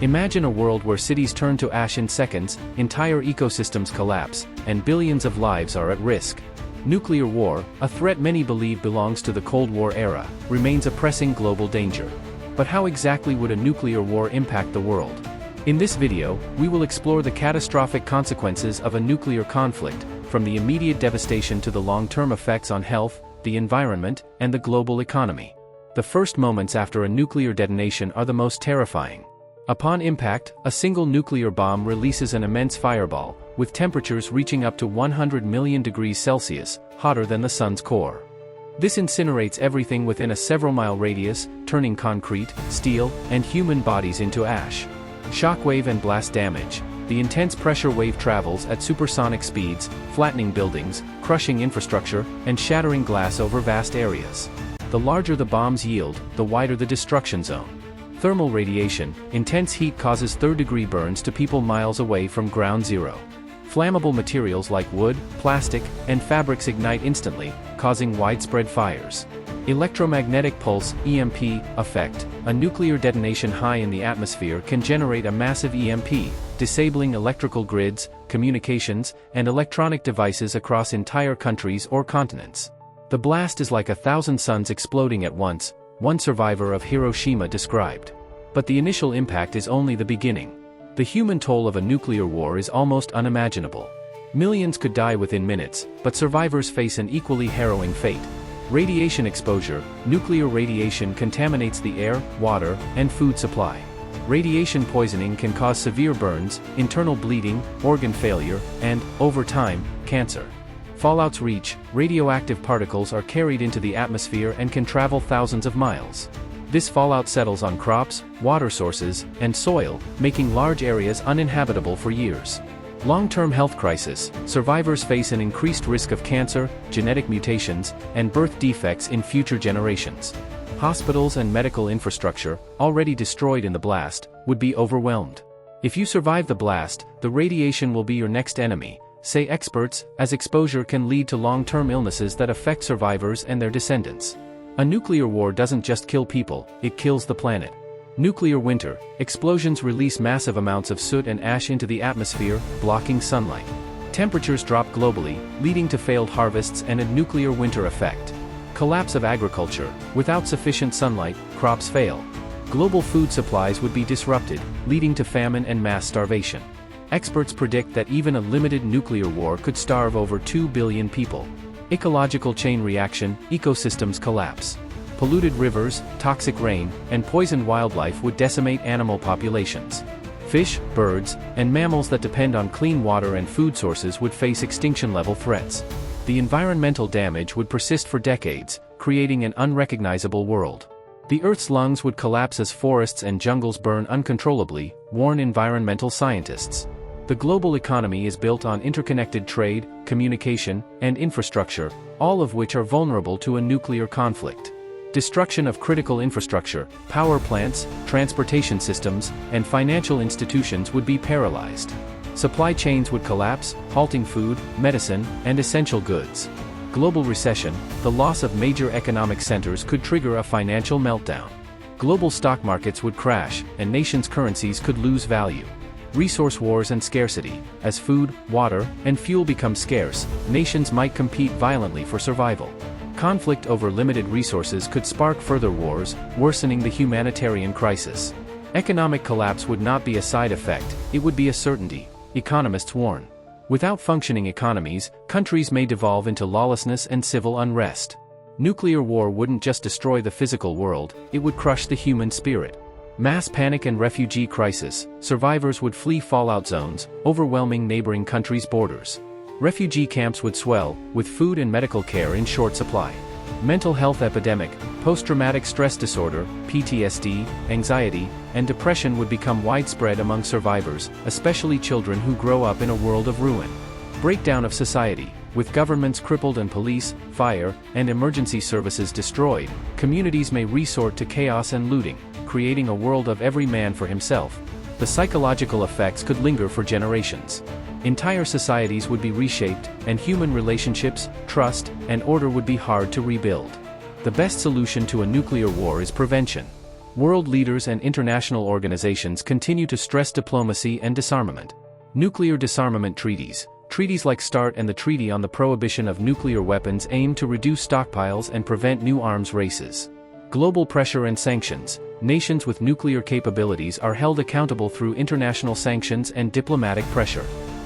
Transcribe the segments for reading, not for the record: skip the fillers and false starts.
Imagine a world where cities turn to ash in seconds, entire ecosystems collapse, and billions of lives are at risk. Nuclear war, a threat many believe belongs to the Cold War era, remains a pressing global danger. But how exactly would a nuclear war impact the world? In this video, we will explore the catastrophic consequences of a nuclear conflict, from the immediate devastation to the long-term effects on health, the environment, and the global economy. The first moments after a nuclear detonation are the most terrifying. Upon impact, a single nuclear bomb releases an immense fireball, with temperatures reaching up to 100 million degrees Celsius, hotter than the sun's core. This incinerates everything within a several-mile radius, turning concrete, steel, and human bodies into ash. Shockwave and blast damage. The intense pressure wave travels at supersonic speeds, flattening buildings, crushing infrastructure, and shattering glass over vast areas. The larger the bombs yield, the wider the destruction zone. Thermal radiation. Intense heat causes third-degree burns to people miles away from ground zero. Flammable materials like wood, plastic, and fabrics ignite instantly, causing widespread fires. Electromagnetic pulse (EMP) effect. A nuclear detonation high in the atmosphere can generate a massive EMP, disabling electrical grids, communications, and electronic devices across entire countries or continents. The blast is like 1,000 suns exploding at once, one survivor of Hiroshima described. But the initial impact is only the beginning. The human toll of a nuclear war is almost unimaginable. Millions could die within minutes, but survivors face an equally harrowing fate. Radiation exposure. Nuclear radiation contaminates the air, water, and food supply. Radiation poisoning can cause severe burns, internal bleeding, organ failure, and, over time, cancer. Fallout's reach. Radioactive particles are carried into the atmosphere and can travel thousands of miles. This fallout settles on crops, water sources, and soil, making large areas uninhabitable for years. Long-term health crisis. Survivors face an increased risk of cancer, genetic mutations, and birth defects in future generations. Hospitals and medical infrastructure, already destroyed in the blast, would be overwhelmed. If you survive the blast, the radiation will be your next enemy, say experts, as exposure can lead to long-term illnesses that affect survivors and their descendants. A nuclear war doesn't just kill people, it kills the planet. Nuclear winter. Explosions release massive amounts of soot and ash into the atmosphere, blocking sunlight. Temperatures drop globally, leading to failed harvests and a nuclear winter effect. Collapse of agriculture. Without sufficient sunlight, crops fail. Global food supplies would be disrupted, leading to famine and mass starvation. Experts predict that even a limited nuclear war could starve over 2 billion people. Ecological chain reaction. Ecosystems collapse. Polluted rivers, toxic rain, and poisoned wildlife would decimate animal populations. Fish, birds, and mammals that depend on clean water and food sources would face extinction-level threats. The environmental damage would persist for decades, creating an unrecognizable world. The Earth's lungs would collapse as forests and jungles burn uncontrollably, warn environmental scientists. The global economy is built on interconnected trade, communication, and infrastructure, all of which are vulnerable to a nuclear conflict. Destruction of critical infrastructure. Power plants, transportation systems, and financial institutions would be paralyzed. Supply chains would collapse, halting food, medicine, and essential goods. Global recession. The loss of major economic centers could trigger a financial meltdown. Global stock markets would crash, and nations' currencies could lose value. Resource wars and scarcity. As food, water, and fuel become scarce, nations might compete violently for survival. Conflict over limited resources could spark further wars, worsening the humanitarian crisis. Economic collapse would not be a side effect, it would be a certainty, economists warn. Without functioning economies, countries may devolve into lawlessness and civil unrest. Nuclear war wouldn't just destroy the physical world, it would crush the human spirit. Mass panic and refugee crisis. Survivors would flee fallout zones, overwhelming neighboring countries' borders. Refugee camps would swell, with food and medical care in short supply. Mental health epidemic. Post-traumatic stress disorder, PTSD, anxiety, and depression would become widespread among survivors, especially children who grow up in a world of ruin. Breakdown of society. With governments crippled and police, fire, and emergency services destroyed, communities may resort to chaos and looting, creating a world of every man for himself. The psychological effects could linger for generations. Entire societies would be reshaped, and human relationships, trust, and order would be hard to rebuild. The best solution to a nuclear war is prevention. World leaders and international organizations continue to stress diplomacy and disarmament. Nuclear disarmament treaties. Treaties like START and the Treaty on the Prohibition of Nuclear Weapons aim to reduce stockpiles and prevent new arms races. Global pressure and sanctions. Nations with nuclear capabilities are held accountable through international sanctions and diplomatic pressure.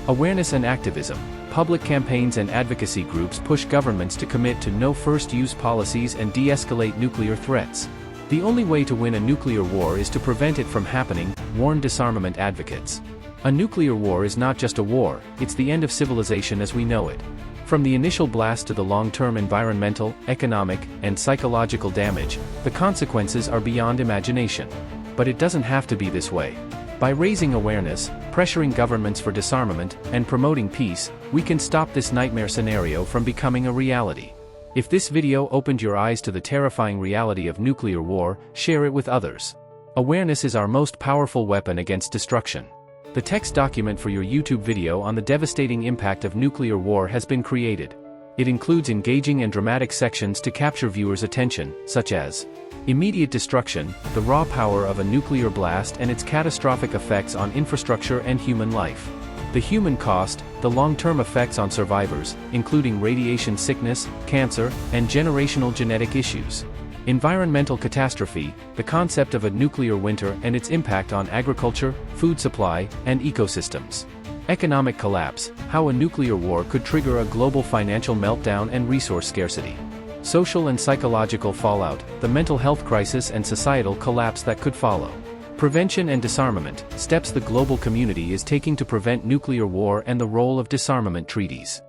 Awareness and activism. Public campaigns and advocacy groups push governments to commit to no first-use policies and de-escalate nuclear threats. The only way to win a nuclear war is to prevent it from happening, warn disarmament advocates. A nuclear war is not just a war, it's the end of civilization as we know it. From the initial blast to the long-term environmental, economic, and psychological damage, the consequences are beyond imagination. But it doesn't have to be this way. By raising awareness, pressuring governments for disarmament, and promoting peace, we can stop this nightmare scenario from becoming a reality. If this video opened your eyes to the terrifying reality of nuclear war, share it with others. Awareness is our most powerful weapon against destruction. The text document for your YouTube video on the devastating impact of nuclear war has been created. It includes engaging and dramatic sections to capture viewers' attention, such as immediate destruction, the raw power of a nuclear blast and its catastrophic effects on infrastructure and human life. The human cost, the long-term effects on survivors, including radiation sickness, cancer, and generational genetic issues. Environmental catastrophe, the concept of a nuclear winter and its impact on agriculture, food supply, and ecosystems. Economic collapse, how a nuclear war could trigger a global financial meltdown and resource scarcity. Social and psychological fallout, the mental health crisis and societal collapse that could follow. Prevention and disarmament, steps the global community is taking to prevent nuclear war and the role of disarmament treaties.